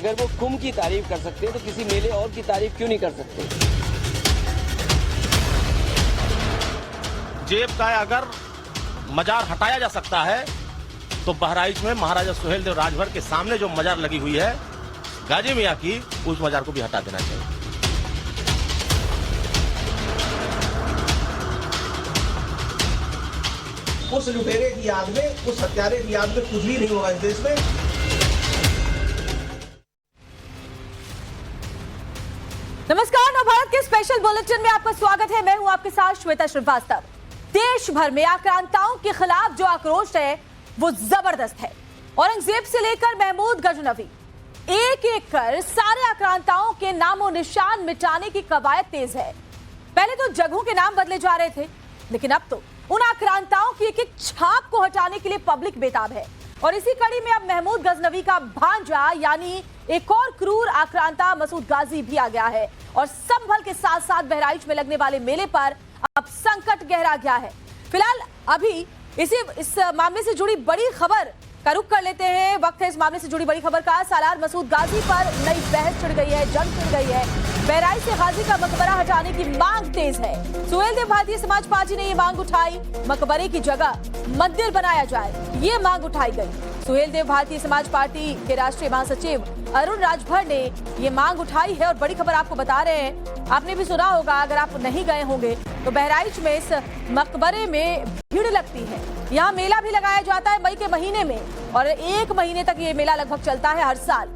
अगर वो कुंभ की तारीफ कर सकते हैं तो किसी मेले और की तारीफ क्यों नहीं कर सकते? जेब का अगर मजार हटाया जा सकता है तो बहराइच में महाराजा सुहेलदेव राजभर के सामने जो मजार लगी हुई है गाजी मियां की, उस मजार को भी हटा देना चाहिए। उस लुटेरे की याद में, उस हत्यारे की याद में कुछ भी नहीं होगा इस देश में। नमस्कार, नवभारत के स्पेशल बुलेटिन में आपका स्वागत है। मैं हूं आपके साथ श्वेता श्रीवास्तव। देश भर में आक्रांताओं के खिलाफ जो आक्रोश है वो जबरदस्त है। औरंगजेब से लेकर महमूद गजनवी, एक एक कर सारे आक्रांताओं के नामो निशान मिटाने की कवायद तेज है। पहले तो जगहों के नाम बदले जा रहे थे, लेकिन अब तो उन आक्रांताओं की एक एक छाप को हटाने के लिए पब्लिक बेताब है। और इसी कड़ी में अब महमूद गजनवी का भांजा यानी एक और क्रूर आक्रांता मसूद गाजी भी आ गया है। और संभल के साथ साथ बहराइच में लगने वाले मेले पर अब संकट गहरा गया है। फिलहाल अभी इस मामले से जुड़ी बड़ी खबर का रुख कर लेते हैं। वक्त है इस मामले से जुड़ी बड़ी खबर का। सालार मसूद गाजी पर नई बहस छिड़ गई है, जंग छिड़ गई है। बहराइच से गाजी का मकबरा हटाने की मांग तेज है। सुहेलदेव भारतीय समाज पार्टी ने ये मांग उठाई, मकबरे की जगह मंदिर बनाया जाए, ये मांग उठाई गई। सुहेलदेव भारतीय समाज पार्टी के राष्ट्रीय महासचिव अरुण राजभर ने ये मांग उठाई है। और बड़ी खबर आपको बता रहे हैं, आपने भी सुना होगा, अगर आप नहीं गए होंगे तो बहराइच में इस मकबरे में भीड़ लगती है। यहाँ मेला भी लगाया जाता है मई के महीने में, और 1 महीने तक ये मेला लगभग चलता है हर साल।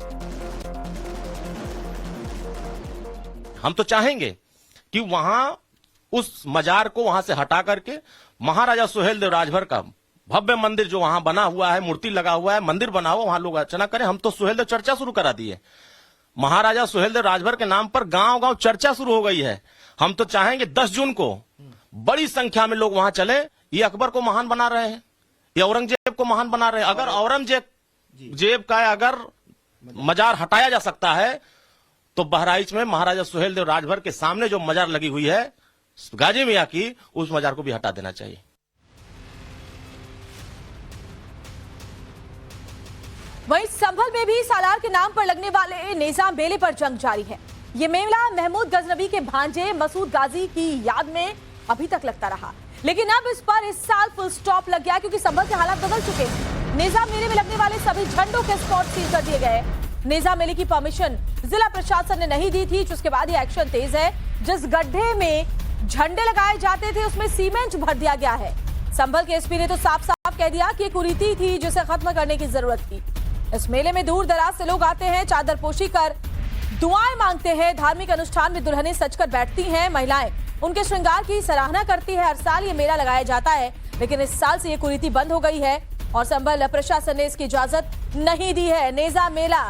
हम तो चाहेंगे कि वहां उस मजार को वहां से हटा करके महाराजा सुहेलदेव राजभर का भव्य मंदिर जो वहां बना हुआ है, मूर्ति लगा हुआ है, मंदिर बना हुआ, वहां लोग अर्चना करें। हम तो सुहेलदेव चर्चा शुरू करा दिए। महाराजा सुहेलदेव राजभर के नाम पर गांव गांव चर्चा शुरू हो गई है। हम तो चाहेंगे 10 जून को बड़ी संख्या में लोग वहां चले। ये अकबर को महान बना रहे हैं, ये औरंगजेब को महान बना रहे हैं। अगर औरंगजेब का अगर मजार हटाया जा सकता है तो बहराइच में महाराजा सुहेलदेव राजभर के सामने जो मजार लगी हुई है गाजी मियां की, उस मजार को भी हटा देना चाहिए। वहीं संभल में भी सालार के नाम पर लगने वाले निजाम मेले पर जंग जारी है। ये मेला महमूद गजनवी के भांजे मसूद गाजी की याद में अभी तक लगता रहा, लेकिन अब इस पर इस साल फुल स्टॉप लग गया, क्योंकि संभल के हालात बदल चुके हैं। निजाम मेले में लगने वाले सभी झंडों के स्पॉट सील कर दिए गए। निजाम मेले की परमिशन जिला प्रशासन ने नहीं दी थी, जिसके बाद ये एक्शन तेज है। जिस गड्ढे में झंडे लगाए जाते थे उसमें सीमेंट भर दिया गया है। संभल के एसपी ने तो साफ साफ कह दिया कि कुरीति थी जिसे खत्म करने की जरूरत थी। इस मेले में दूर दराज से लोग आते हैं, चादर पोशी कर दुआएं मांगते हैं। धार्मिक अनुष्ठान में दुल्हनें सजकर बैठती हैं, महिलाएं उनके श्रृंगार की सराहना करती है। हर साल ये मेला लगाया जाता है, लेकिन इस साल से ये कुरीति बंद हो गई है और संभल प्रशासन ने इसकी इजाजत नहीं दी है। नेजा मेला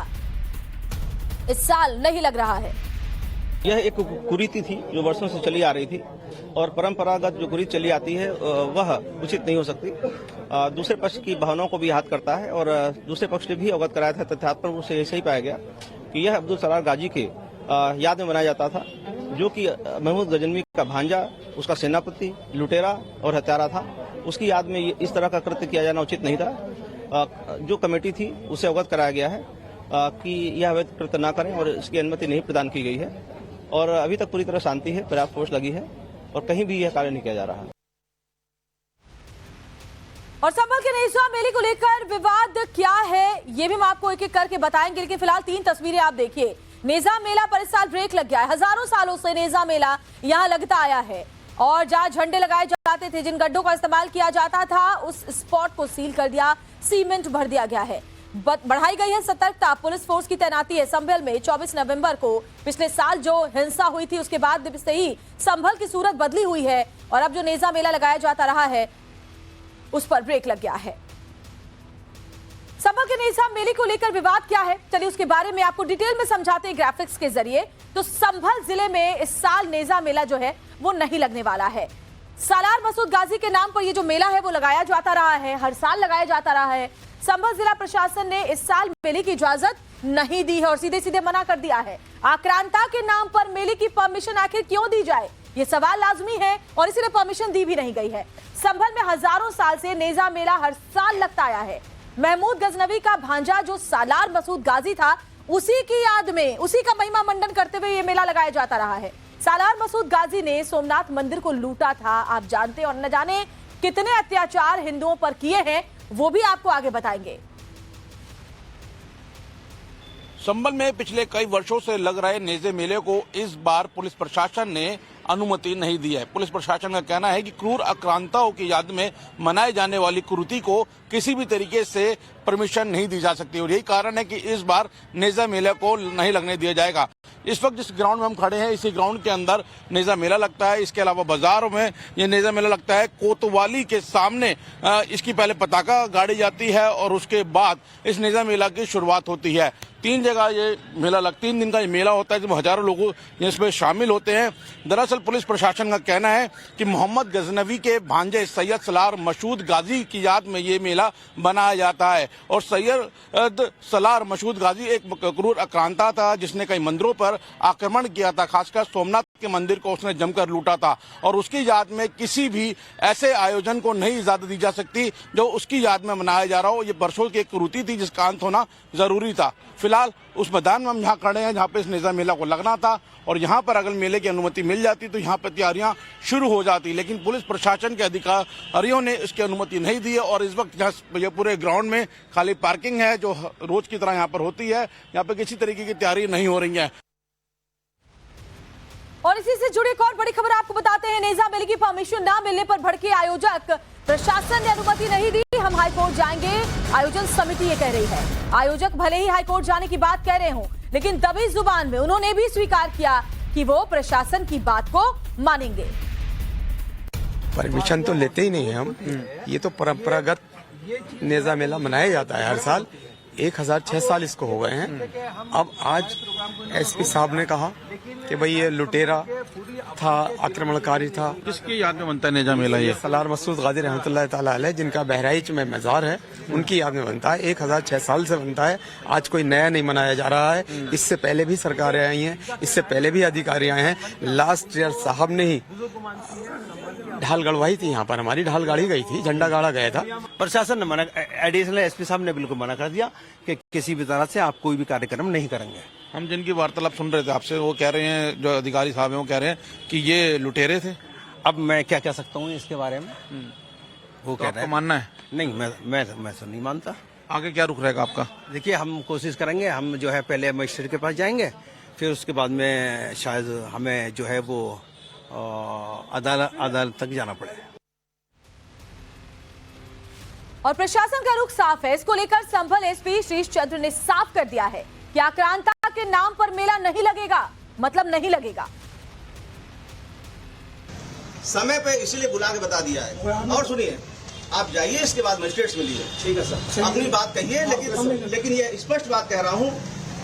इस साल नहीं लग रहा है। यह एक कुरीति थी जो वर्षों से चली आ रही थी, और परंपरागत जो कुरीति चली आती है वह उचित नहीं हो सकती। दूसरे पक्ष की भावनाओं को भी याद करता है, और दूसरे पक्ष ने भी अवगत कराया था, तथ्यात्मक रूप से ऐसे ही पाया गया कि यह अब्दुल सलार गाजी के याद में बनाया जाता था, जो कि महमूद गजनवी का भांजा, उसका सेनापति, लुटेरा और हत्यारा था। उसकी याद में इस तरह का कृत्य किया जाना उचित नहीं था। जो कमेटी थी उसे अवगत कराया गया है कि यह अवैध कृत्य न करें, और इसकी अनुमति नहीं प्रदान की गई है। और अभी तक पूरी तरह शांति है, पर्याप्त फोर्स लगी है, और कहीं भी यह कार्य नहीं किया जा रहा है। और संभल के नेजा मेले को लेकर विवाद क्या है ये भी हम आपको एक एक करके बताएंगे, लेकिन फिलहाल 3 तस्वीरें आप देखिए। नेजा मेला पर इस साल ब्रेक लग गया है। हजारों सालों से नेजा मेला यहाँ लगता आया है, और जहाँ झंडे लगाए जाते थे, जिन गड्ढों का इस्तेमाल किया जाता था, उस स्पॉट को सील कर दिया, सीमेंट भर दिया गया है। बढ़ाई गई है सतर्कता, पुलिस फोर्स की तैनाती है। संभल में 24 नवंबर को पिछले साल जो हिंसा हुई थी उसके बाद से ही संभल की सूरत बदली हुई है, और अब जो नेजा मेला लगाया जाता रहा है उस पर ब्रेक लग गया है। संभल के नेजा मेले को लेकर विवाद क्या है, चलिए उसके बारे में आपको डिटेल में समझाते हैं ग्राफिक्स के जरिए। तो संभल जिले में इस साल नेजा मेला जो है वो नहीं लगने वाला है। सालार मसूद गाजी के नाम पर ये जो मेला है वो लगाया जाता रहा है, हर साल लगाया जाता रहा है। संभल जिला प्रशासन ने इस साल मेले की इजाजत नहीं दी है और सीधे सीधे मना कर दिया है। आक्रांता के नाम पर मेले की परमिशन आखिर क्यों दी जाए, ये सवाल लाजमी है, और इसीलिए परमिशन दी भी नहीं गई है। संभल में हजारों साल से नेजा मेला हर साल लगता आया है। महमूद गजनवी का भांजा जो सालार मसूद गाजी था उसी की याद में, उसी का महिमा मंडन करते हुए ये मेला लगाया जाता रहा है। सालार मसूद गाजी ने सोमनाथ मंदिर को लूटा था, आप जानते हैं, और न जाने कितने अत्याचार हिंदुओं पर किए हैं, वो भी आपको आगे बताएंगे। संभल में पिछले कई वर्षों से लग रहे नेज़े मेले को इस बार पुलिस प्रशासन ने अनुमति नहीं दी है। पुलिस प्रशासन का कहना है कि क्रूर आक्रांताओं की याद में मनाए जाने वाली कुरीति को किसी भी तरीके से परमिशन नहीं दी जा सकती और यही कारण है कि इस बार नेज़ा मेले को नहीं लगने दिया जाएगा। इस वक्त जिस ग्राउंड में हम खड़े हैं, इसी ग्राउंड के अंदर नेज़ा मेला लगता है। इसके अलावा बाजारों में ये नेज़ा मेला लगता है। कोतवाली के सामने इसकी पहले पताका गाड़ी जाती है और उसके बाद इस नेज़ा मेला की शुरुआत होती है। 3 जगह ये मेला 3 दिन का ये मेला होता है, जिसमें हजारों लोग इसमें शामिल होते हैं। दरअसल पुलिस प्रशासन का कहना है कि मोहम्मद गजनवी के भांजे सैयद सलार मसूद गाजी की याद में ये मेला बनाया जाता है और सैयद सलार मसूद गाजी एक क्रूर आक्रांता था जिसने कई मंदिरों पर आक्रमण किया था, खासकर सोमनाथ के मंदिर को उसने जमकर लूटा था और उसकी याद में किसी भी ऐसे आयोजन को नहीं इजाजत दी जा सकती जो उसकी याद में मनाया जा रहा हो। ये वर्षों की एक कुरीति थी जिसका अंत होना जरूरी था। फिलहाल उस मैदान में हम यहाँ खड़े हैं जहाँ पे इस नेज़ा मेला को लगना था और यहाँ पर अगर मेले की अनुमति मिल जाती तो यहाँ पर तैयारियां शुरू हो जाती, लेकिन पुलिस प्रशासन के अधिकारियों ने इसकी अनुमति नहीं दी है और इस वक्त ये पूरे ग्राउंड में खाली पार्किंग है जो रोज की तरह यहाँ पर होती है। यहाँ पर किसी तरीके की तैयारी नहीं हो रही है। और इसी से जुड़ी एक और बड़ी खबर आपको बताते हैं। नेज़ा मेले की परमिशन न मिलने पर भड़के आयोजक, प्रशासन ने अनुमति नहीं दी, हम हाईकोर्ट जाएंगे, आयोजन समिति ये कह रही है। आयोजक भले ही हाईकोर्ट जाने की बात कह रहे हों, लेकिन दबी जुबान में उन्होंने भी स्वीकार किया कि वो प्रशासन की बात को मानेंगे। परमिशन तो लेते ही नहीं है हम। ये तो परंपरागत नेज़ा मेला मनाया जाता है हर साल। 1006 साल इसको हो गए हैं। अब आज एसपी साहब ने कहा कि भाई ये लुटेरा था, आक्रमणकारी था। किसकी याद में बनता है नेज़ा मेला? ये सलार मसूद गाजी रहमतुल्लाह ताला अलैह, जिनका बहराइच में मज़ार है, उनकी याद में बनता है। 1006 साल से बनता है। आज कोई नया नहीं मनाया जा रहा है। इससे पहले भी सरकारें आई हैं, इससे पहले भी अधिकारी आए हैं। लास्ट ईयर साहब ने ही ढाल गड़वाई थी, यहाँ पर हमारी ढाल गाड़ी गई थी, झंडा गाड़ा गया था। प्रशासन ने मना, एडिशनल एसपी साहब ने बिल्कुल मना कर दिया कि किसी भी तरह से आप कोई भी कार्यक्रम नहीं करेंगे। हम जिनकी वार्तालाप सुन रहे थे आपसे, वो कह रहे हैं, जो अधिकारी साहब हैं वो कह रहे हैं कि ये लुटेरे थे। अब मैं क्या कह सकता हूँ इसके बारे में? वो तो कह रहे हैं। मानना है? नहीं, मैं तो नहीं मानता। आगे क्या रुख रहेगा आपका? देखिए, हम कोशिश करेंगे, हम जो है पहले मजिस्ट्रेट के पास जाएंगे, फिर उसके बाद में शायद हमें जो है वो अदालत तक जाना पड़े। और प्रशासन का रुख साफ है। इसको लेकर संभल एसपी श्रीश चंद्र ने साफ कर दिया है कि आक्रांता के नाम पर मेला नहीं लगेगा, मतलब नहीं लगेगा। समय पे इसलिए बुला के बता दिया है। और सुनिए, आप जाइए, इसके बाद मजिस्ट्रेट से मिलिए। ठीक है सर, अपनी बात कहिए, लेकिन ये स्पष्ट बात कह रहा हूँ,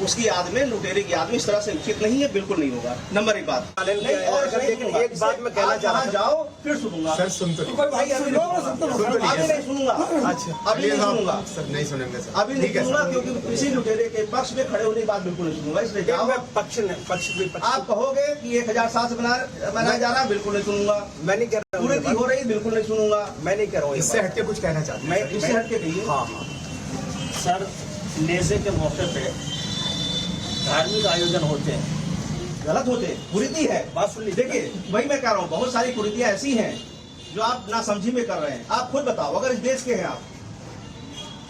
उसकी याद में, लुटेरे की याद में इस तरह से उचित नहीं है, बिल्कुल नहीं होगा। नंबर 1 बात। लेकिन एक बात मैं कहना चाह रहा हूँ, जाओ फिर सुनूंगा सर। अभी नहीं सुनूंगा। अच्छा, अभी नहीं सुनूंगा सर, नहीं सुनेंगे सर, अभी नहीं सुनूंगा, क्योंकि किसी लुटेरे के पक्ष में खड़े होने की बात बिल्कुल नहीं सुनूंगा। इसलिए जाओ, पक्ष आप कहोगे कि 1007 से बनाया जा रहा है, बिल्कुल नहीं सुनूंगा। मैं नहीं कह रहा हूँ हो रही, बिल्कुल नहीं सुनूंगा। मैं नहीं कह रहा हूँ, इससे हटके कुछ कहना चाहता हूँ। मैं इससे हटके कहिए। हाँ सर, नेज़े के मौके पे धार्मिक आयोजन होते हैं, गलत होते हैं, कुरीति है। बात सुन लीजिए। देखिए, वही मैं कह रहा हूँ, बहुत सारी कुरीतियां ऐसी हैं जो आप नासमझी में कर रहे हैं। आप खुद बताओ, अगर इस देश के हैं आप,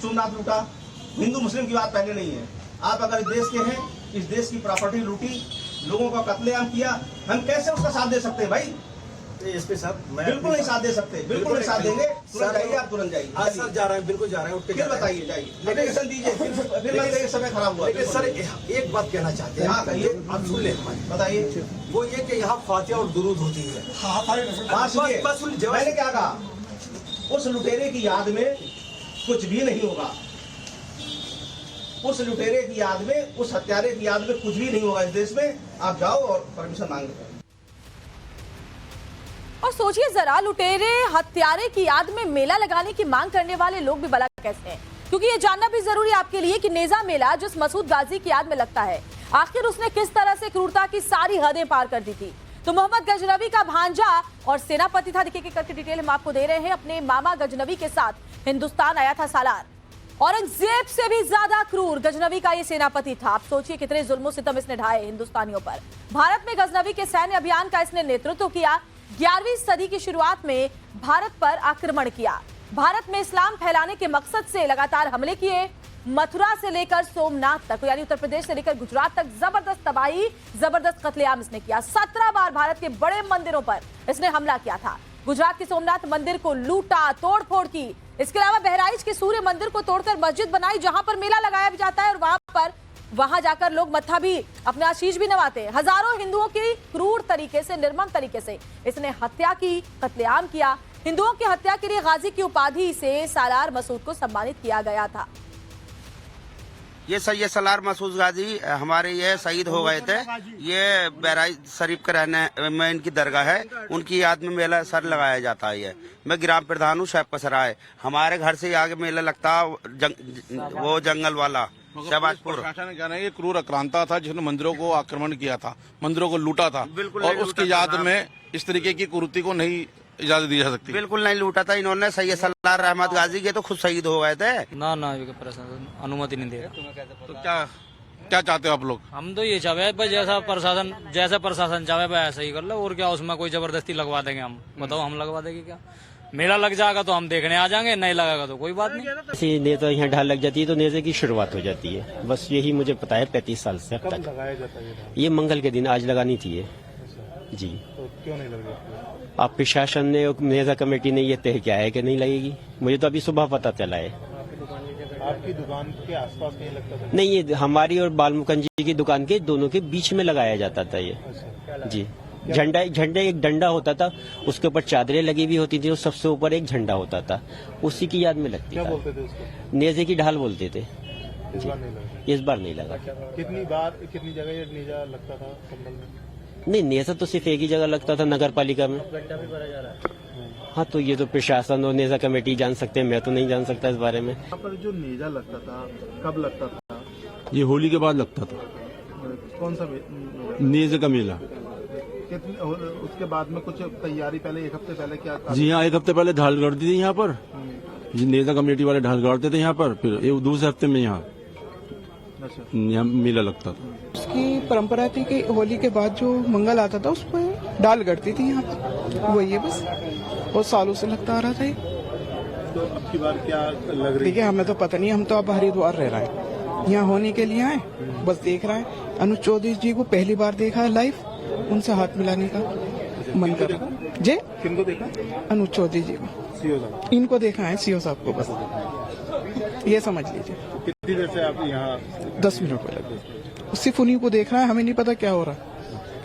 सोमनाथ लूटा, हिंदू मुस्लिम की बात पहले नहीं है, आप अगर इस देश के हैं, इस देश की प्रॉपर्टी लूटी, लोगों का कत्लेआम किया, हम कैसे उसका साथ दे सकते हैं भाई? एसपी साहब, बिल्कुल नहीं साथ दे सकते, बिल्कुल नहीं साथ देंगे। तुरंत जाइए, आप तुरंत जाइए। आज सर जा रहे हैं, बिल्कुल जा रहे हैं, फिर बताइए, जाइए, एप्लीकेशन दीजिए, फिर समय खराब हुआ। लेकिन सर एक बात कहना चाहते हैं। हाँ कहिए, आप सुन ले हमारी, बताइए। वो ये कि यहाँ फातिहा और दुरूद होती है। मैंने क्या कहा? उस लुटेरे की याद में कुछ भी नहीं होगा। उस लुटेरे की याद में, उस हत्यारे की याद में कुछ भी नहीं होगा इस देश में। आप जाओ और परमिशन मांगो। और सोचिए जरा, लुटेरे हत्यारे की याद में मेला लगाने की मांग करने वाले लोग भी भला कैसे हैं? क्योंकि ये जानना भी जरूरी है आपके लिए कि नेज़ा मेला जिस मसूद गाजी की याद में लगता है, आखिर उसने किस तरह से क्रूरता की सारी हदें पार कर दी थी। तो मोहम्मद गजनवी का भांजा और सेनापति था। देखिए करके डिटेल हम आपको दे रहे हैं। अपने मामा गजनवी के साथ हिंदुस्तान आया था सालार औरंगजेब से भी ज्यादा क्रूर गजनवी का ये सेनापति था। आप सोचिए कितने जुल्मों सितम इसने ढाए हिंदुस्तानियों पर। भारत में गजनवी के सैन्य अभियान का इसने नेतृत्व किया। 11वीं सदी की शुरुआत में भारत पर आक्रमण किया। भारत में इस्लाम फैलाने के मकसद से लगातार हमले किए। मथुरा से लेकर सोमनाथ तक, यानी उत्तर प्रदेश से लेकर गुजरात तक जबरदस्त तबाही, जबरदस्त कत्लेआम इसने किया। 17 बार भारत के बड़े मंदिरों पर इसने हमला किया था। गुजरात के सोमनाथ मंदिर को लूटा, तोड़फोड़ की। इसके अलावा बहराइच के सूर्य मंदिर को तोड़कर मस्जिद बनाई, जहां पर मेला लगाया भी जाता है और वहां जाकर लोग मत्था भी, अपना आशीष भी नवाते हैं। हजारों हिंदुओं की क्रूर तरीके से, निर्मम तरीके से इसने हत्या की, कत्लेआम किया। हिंदुओं की हत्या के लिए गाजी की उपाधि से सालार मसूद को सम्मानित किया गया था। ये सालार मसूद गाजी हमारे ये शहीद हो गए थे। ये बहराइच शरीफ के रहने में इनकी दरगाह है, उनकी याद में मेला सर लगाया जाता है। ये मैं ग्राम प्रधान हूँ शैफ पसराय। हमारे घर से आगे मेला लगता वो जंगल वाला शहबाजपुर। प्रशासन ने कहना है कि क्रूर आक्रांता था जिसने मंदिरों को आक्रमण किया था, मंदिरों को लूटा था, और उसकी याद में इस तरीके की कुरीति को नहीं इजाजत दी जा सकती। बिल्कुल नहीं लूटा था इन्होंने। सैयद सलार रहमत गाजी के तो खुद शहीद हो गए थे। ना प्रशासन अनुमति नहीं दे रहा। तो क्या चाहते हो आप लोग? हम तो ये चाहे भाई जैसा प्रशासन चाहे भाई ऐसा ही कर लो, और क्या उसमें कोई जबरदस्ती लगवा देंगे हम? बताओ हम लगवा देंगे क्या? मेला लग जाएगा तो हम देखने आ जाएंगे, नहीं लगेगा तो कोई बात नहीं। ऐसी नेता यहाँ ढाल लग जाती है तो नेजे की शुरुआत हो जाती है। बस यही मुझे पता है 35 साल से अब तक। ये मंगल के दिन आज लगानी थी ये जी। तो क्यों नहीं लग रही? आप प्रशासन ने, नेजा कमेटी ने ये तय किया है कि नहीं लगेगी। मुझे तो अभी सुबह पता चला है। आपकी दुकान के आसपास नहीं लगता था? नहीं, ये हमारी और बालमुकुंद जी की दुकान के दोनों के बीच में लगाया जाता था ये जी। झंडे एक डंडा होता था, उसके ऊपर चादरें लगी हुई होती थी और सबसे ऊपर एक झंडा होता था, उसी की याद में लगती। क्या बोलते थे उसको? नेजे की ढाल बोलते थे। इस बार नहीं लगा। कितनी जगह ये नेजा लगता था संभल में? नहीं, नेजा तो सिर्फ एक ही जगह लगता था, नगर पालिका में। घंटा भी भरा जा रहा है। हाँ, तो ये तो प्रशासन और नेजा कमेटी जान सकते हैं, मैं तो नहीं जान सकता इस बारे में। यहाँ पर जो नेजा लगता था कब लगता था? ये होली के बाद लगता था। कौन सा नेजा का मेला? उसके बाद में कुछ तैयारी पहले, एक हफ्ते पहले क्या? जी हाँ, एक हफ्ते पहले ढाल गाड़ती थी यहाँ पर। नेजा कमेटी वाले ढाल गाड़ते थे यहाँ पर, फिर एक दूसरे हफ्ते में यहाँ मेला लगता था। उसकी परंपरा थी कि होली के बाद जो मंगल आता था उस पर डाल गड़ती थी यहाँ पर, वही है बस। बहुत सालों से लगता आ रहा था। तो अब की बार क्या लग रही है? हमें तो पता नहीं, हम तो अब हरिद्वार रह रहे हैं, यहाँ होने के लिए आए, बस देख रहे हैं। अनुज चौधरी जी को पहली बार देखा है लाइव, उनसे हाथ मिलाने का मन कर रहा है। जी, किनको देखा? अनुज चौधरी जी को, सीओ साहब। इनको देखा है, सीओ साहब को, बस ये समझ लीजिए। कितनी देर से आप यहाँ? 10 मिनट पहले। सिर्फ उन्हीं को देख रहा है, हमें नहीं पता क्या हो रहा है।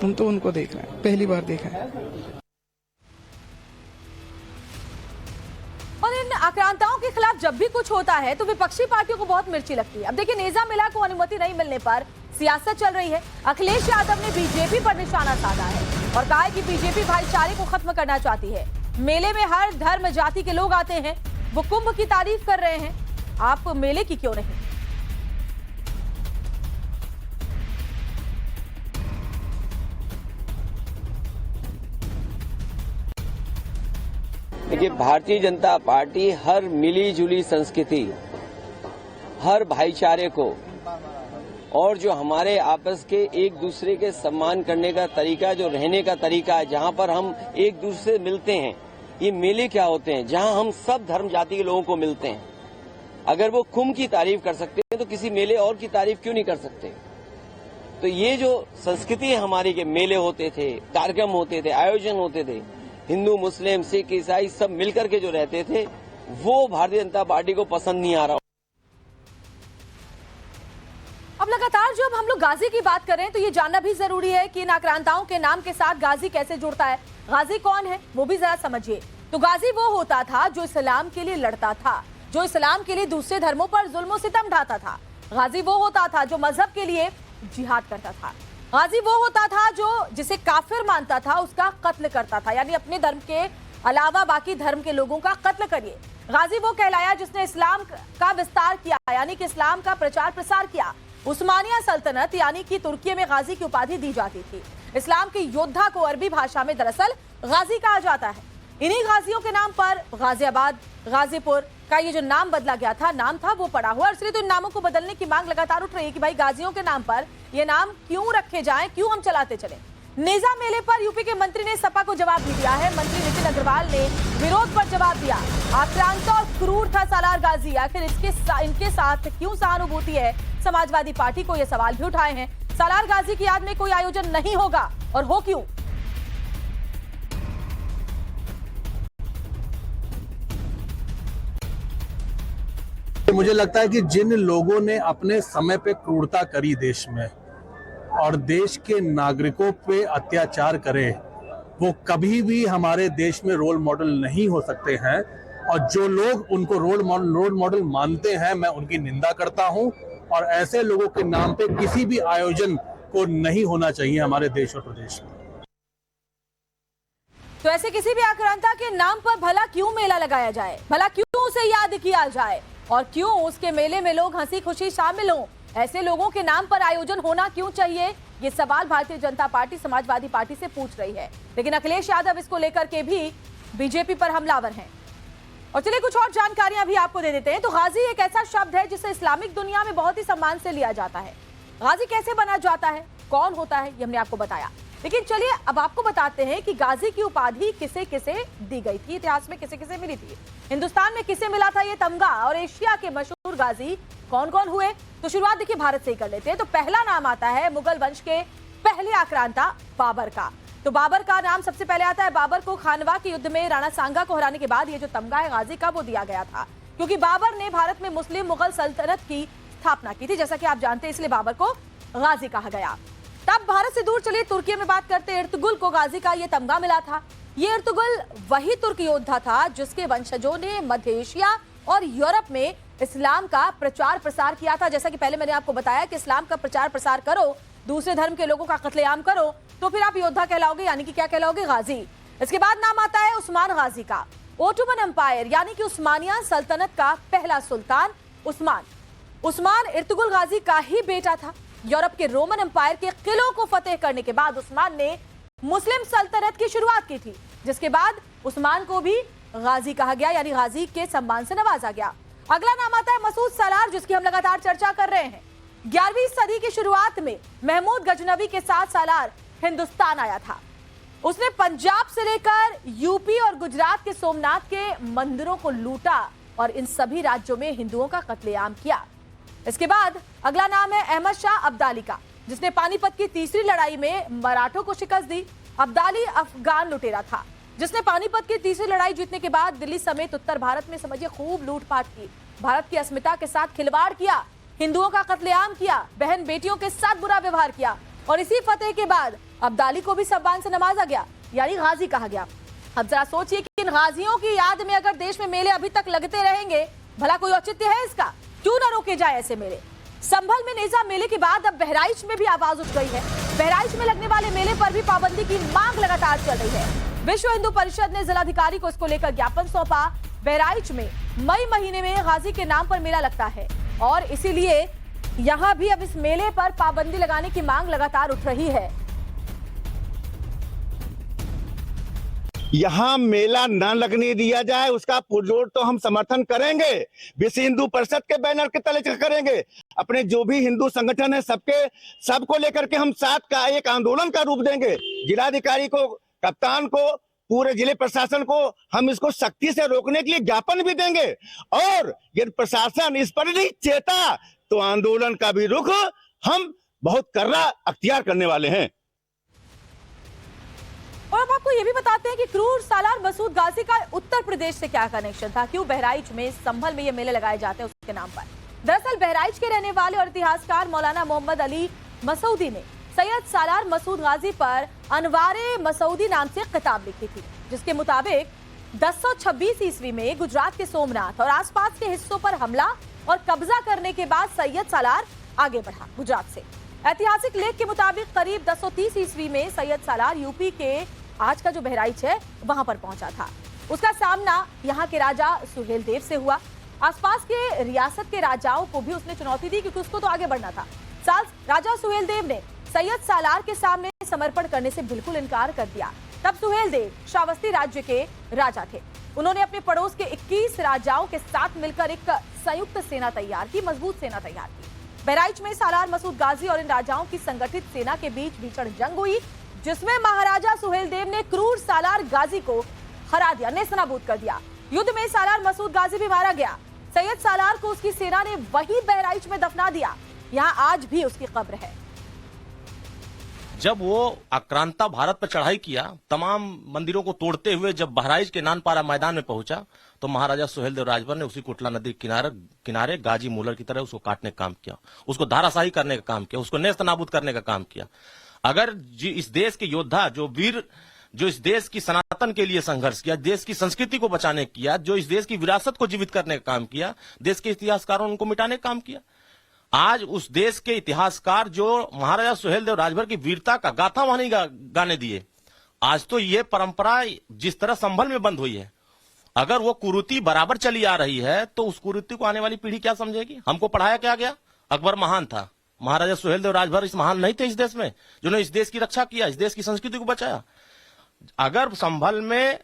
हम तो उनको देख रहे हैं, पहली बार देखा है। और इन आक्रांताओं के खिलाफ जब भी कुछ होता है तो विपक्षी पार्टियों को बहुत मिर्ची लगती है। अब देखिए, नेजा मेला को अनुमति नहीं मिलने पर सियासत चल रही है। अखिलेश यादव ने बीजेपी पर निशाना साधा है और कहा है कि बीजेपी भाईचारे को खत्म करना चाहती है। मेले में हर धर्म जाति के लोग आते हैं, वो कुंभ की तारीफ कर रहे हैं, आप मेले की क्यों नहीं? देखिए, भारतीय जनता पार्टी हर मिली जुली संस्कृति, हर भाईचारे को और जो हमारे आपस के एक दूसरे के सम्मान करने का तरीका, जो रहने का तरीका है, जहां पर हम एक दूसरे से मिलते हैं, ये मेले क्या होते हैं जहां हम सब धर्म जाति के लोगों को मिलते हैं। अगर वो कुंभ की तारीफ कर सकते हैं तो किसी मेले और की तारीफ क्यों नहीं कर सकते? तो ये जो संस्कृति है हमारी के मेले होते थे, कार्यक्रम होते थे, आयोजन होते थे, हिंदू मुस्लिम सिख ईसाई सब मिलकर के जो रहते थे, वो भारतीय जनता पार्टी को पसंद नहीं आ रहा। अब लगातार जब हम लोग गाजी की बात करें तो ये जानना भी जरूरी है कि इन आक्रांताओं के नाम के साथ गाजी कैसे जुड़ता है। गाजी कौन है वो भी जरा समझिए। तो गाजी वो होता था जो इस्लाम के लिए लड़ता था, जो इस्लाम के लिए दूसरे धर्मों पर जुल्म सितम ढाता था। गाजी वो होता था जो मजहब के लिए जिहाद करता था। गाजी वो होता था जो जिसे काफिर मानता था उसका कत्ल करता था, यानी अपने धर्म के अलावा बाकी धर्म के लोगों का कत्ल करिए। गाजी वो कहलाया जिसने इस्लाम का विस्तार किया, यानी कि इस्लाम का प्रचार प्रसार किया। उस्मानिया सल्तनत यानी कि तुर्की में गाजी की उपाधि दी जाती थी। इस्लाम के योद्धा को अरबी भाषा में दरअसल गाजी कहा जाता है। इन्हीं गाजियों के नाम पर गाजियाबाद, गाजीपुर का ये जो नाम बदला गया था, नाम था वो पड़ा हुआ, इसलिए तो इन नामों को बदलने की मांग लगातार उठ रही है कि भाई गाजियों के नाम पर ये नाम क्यों रखे जाएं, क्यों हम चलाते चले। नेजा मेले पर यूपी के मंत्री ने सपा को जवाब भी दिया है। मंत्री नितिन अग्रवाल ने विरोध पर जवाब दिया। आक्रांता और क्रूर था सालार गाजी, आखिर इनके साथ क्यों सहानुभूति है? समाजवादी पार्टी को ये सवाल भी उठाए हैं। सालार गाजी की याद में कोई आयोजन नहीं होगा, और हो क्यों? मुझे लगता है कि जिन लोगों ने अपने समय पे क्रूरता करी देश में और देश के नागरिकों पे अत्याचार करे, वो कभी भी हमारे देश में रोल मॉडल नहीं हो सकते हैं। और जो लोग उनको रोल मॉडल मानते हैं, मैं उनकी निंदा करता हूं। और ऐसे लोगों के नाम पे किसी भी आयोजन को नहीं होना चाहिए हमारे देश और प्रदेश में। तो ऐसे किसी भी आक्रांता के नाम पर भला क्यों मेला लगाया जाए, भला क्यों उसे याद किया जाए, और क्यों उसके मेले में लोग हंसी खुशी शामिल हों? ऐसे लोगों के नाम पर आयोजन होना क्यों चाहिए? ये सवाल भारतीय जनता पार्टी समाजवादी पार्टी से पूछ रही है, लेकिन अखिलेश यादव इसको लेकर के भी बीजेपी पर हमलावर हैं। और चलिए कुछ और जानकारियां भी आपको दे देते हैं। तो गाजी एक ऐसा शब्द है जिसे इस्लामिक दुनिया में बहुत ही सम्मान से लिया जाता है। गाजी कैसे बना जाता है, कौन होता है, ये हमने आपको बताया। लेकिन चलिए अब आपको बताते हैं कि गाजी की उपाधि किसे किसे दी गई थी, इतिहास में किसे किसे मिली थी, हिंदुस्तान में किसे मिला था ये तमगा, और एशिया के मशहूर गाजी कौन कौन हुए। तो शुरुआत देखिए भारत से ही कर लेते हैं। तो पहला नाम आता है मुगल वंश के पहले आक्रांता बाबर का। तो बाबर का नाम सबसे पहले आता है। बाबर को खानवा के युद्ध में राणा सांगा को हराने के बाद ये जो तमगा है गाजी का, वो दिया गया था, क्योंकि बाबर ने भारत में मुस्लिम मुगल सल्तनत की स्थापना की थी, जैसा कि आप जानते हैं, इसलिए बाबर को गाजी कहा गया। तब भारत से दूर चलिए तुर्की में बात करते हैं। इर्तुगुल को गाजी का ये तमगा मिला था। ये इर्तुगुल वही तुर्क योद्धा था जिसके वंशजों ने मध्य एशिया और यूरोप में इस्लाम का प्रचार प्रसार किया था। जैसा कि पहले मैंने आपको बताया कि इस्लाम का प्रचार प्रसार करो, दूसरे धर्म के लोगों का कत्लेआम करो, तो फिर आप योद्धा कहलाओगे, यानी कि क्या कहलाओगे, गाजी। इसके बाद नाम आता है उस्मान गाजी का। ओटोमन एम्पायर यानी कि उस्मानिया सल्तनत का पहला सुल्तान उस्मान इर्तुगुल गाजी का ही बेटा था। यूरोप के रोमन एम्पायर के किलों को फतेह करने के बाद उस्मान ने मुस्लिम सल्तनत की शुरुआत की थी, जिसके बाद उस्मान को भी गाजी कहा गया, यानी गाजी के सम्मान से नवाजा गया। अगला नाम आता है मसूद सालार, जिसकी हम लगातार चर्चा कर रहे हैं। 11वीं सदी की शुरुआत में महमूद गजनवी के साथ सालार हिंदुस्तान आया था। उसने पंजाब से लेकर यूपी और गुजरात के सोमनाथ के मंदिरों को लूटा और इन सभी राज्यों में हिंदुओं का कत्लेआम किया। इसके बाद अगला नाम है अहमद शाह अब्दाली का, जिसने पानीपत की तीसरी लड़ाई में मराठों को शिकस्त दी। अब्दाली अफगान लुटेरा था जिसने पानीपत की तीसरी लड़ाई जीतने के बाद दिल्ली समेत उत्तर भारत में समझिए खूब लूटपाट की, भारत की अस्मिता के साथ खिलवाड़ किया, हिंदुओं का कत्लेआम किया, बहन बेटियों के साथ बुरा व्यवहार किया। और इसी फतेह के बाद अब्दाली को भी सम्मान से नवाजा गया, यानी गाजी कहा गया। अब जरा सोचिए कि इन गाजियों की याद में अगर देश में मेले अभी तक लगते रहेंगे, भला कोई औचित्य है इसका? क्यों न रोके जाए ऐसे मेले। संभल में नेजा मेले के बाद अब बहराइच में भी आवाज उठ गई है। बहराइच में लगने वाले मेले पर भी पाबंदी की मांग लगातार चल रही है। विश्व हिंदू परिषद ने जिलाधिकारी को इसको लेकर ज्ञापन सौंपा। बहराइच में मई महीने में गाजी के नाम पर मेला लगता है और इसीलिए यहां भी अब इस मेले पर पाबंदी लगाने की मांग लगातार उठ रही है। यहाँ मेला न लगने दिया जाए, उसका पुरजोर तो हम समर्थन करेंगे। विश्व हिंदू परिषद के बैनर के तले करेंगे। अपने जो भी हिंदू संगठन है सबको लेकर के हम साथ का एक आंदोलन का रूप देंगे। जिलाधिकारी को, कप्तान को, पूरे जिले प्रशासन को हम इसको सख्ती से रोकने के लिए ज्ञापन भी देंगे। और यदि प्रशासन इस पर नहीं चेता तो आंदोलन का भी रुख हम बहुत कर्रा अख्तियार करने वाले हैं। और अब आपको ये भी बताते हैं कि क्रूर सालार मसूद गाजी का उत्तर प्रदेश से क्या कनेक्शन था, क्यों बहराइच में, संभल में ये मेले लगाए जाते हैं उसके नाम पर। दरअसल बहराइच के रहने वाले और इतिहासकार मौलाना मोहम्मद अली मसूदी ने सैयद सालार मसूद गाजी पर अनवारे मसूदी नाम से किताब लिखी थी, जिसके मुताबिक 1026 ईस्वी में गुजरात के सोमनाथ और आसपास के हिस्सों पर हमला और कब्जा करने के बाद सैयद सालार आगे बढ़ा गुजरात से। ऐतिहासिक लेख के मुताबिक करीब 1030 ईस्वी में सैयद सालार यूपी के आज का जो बहराइच है वहां पर पहुंचा था। उसका सामना यहाँ के राजा सुहेल देव से हुआ। आसपास के रियासत के राजाओं को भी उसने चुनौती दी, क्योंकि उसको तो आगे बढ़ना था। राजा सुहेल देव ने सैयद सालार के सामने समर्पण करने से बिल्कुल इनकार कर दिया। तब सुहेलदेव श्रावस्ती राज्य के राजा थे। उन्होंने अपने पड़ोस के 21 राजाओं के साथ मिलकर एक संयुक्त सेना तैयार की, मजबूत सेना तैयार की। बहराइच में सालार मसूद गाजी और इन राजाओं की संगठित सेना के बीच भीषण जंग हुई, जिसमें महाराजा सुहेलदेव ने क्रूर सालार गाजी को हरा दिया, नेस्तनाबूद कर दिया। युद्ध में सालार मसूद गाजी भी मारा गया। सैयद सालार को उसकी सेना ने वही बहराइच में दफना दिया। यहां आज भी उसकी कब्र है। जब वो आक्रांता भारत पर चढ़ाई किया, तमाम मंदिरों को तोड़ते हुए जब बहराइच के नानपारा मैदान में पहुंचा, तो महाराजा सुहेलदेव राजभर ने उसी कोटला नदी किनारे गाजी मूलर की तरह उसको काटने का काम किया, उसको धाराशाही करने का काम किया, उसको नेस्त नाबूद करने का काम किया। अगर इस देश के योद्धा, जो वीर, जो इस देश की सनातन के लिए संघर्ष किया, देश की संस्कृति को बचाने किया, जो इस देश की विरासत को जीवित करने का काम किया, देश के इतिहासकारों ने उनको मिटाने का काम किया। आज उस देश के इतिहासकार जो महाराजा सुहेलदेव राजभर की वीरता का गाथा वहां नहीं गाने दिए, आज तो ये परंपरा जिस तरह संभल में बंद हुई है, अगर वो कुरीति बराबर चली आ रही है तो उस कुरीति को आने वाली पीढ़ी क्या समझेगी? हमको पढ़ाया क्या गया? अकबर महान था, महाराजा सुहेलदेव राजभर इस महान नहीं थे इस देश में, जिन्होंने इस देश की रक्षा किया, इस देश की संस्कृति को बचाया। अगर संभल में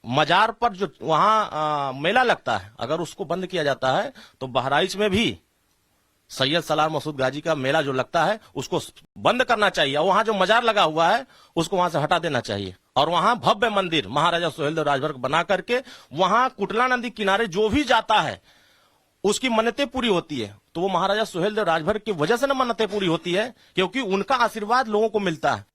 मजार पर जो वहां मेला लगता है, अगर उसको बंद किया जाता है, तो बहराइच में भी सैयद सालार मसूद गाजी का मेला जो लगता है उसको बंद करना चाहिए। वहां जो मजार लगा हुआ है उसको वहां से हटा देना चाहिए, और वहां भव्य मंदिर महाराजा सुहेलदेव राजभर को बना करके वहां कुटला नदी किनारे जो भी जाता है उसकी मन्नतें पूरी होती है। तो वो महाराजा सुहेलदेव राजभर की वजह से ना मन्नतें पूरी होती है, क्योंकि उनका आशीर्वाद लोगों को मिलता है।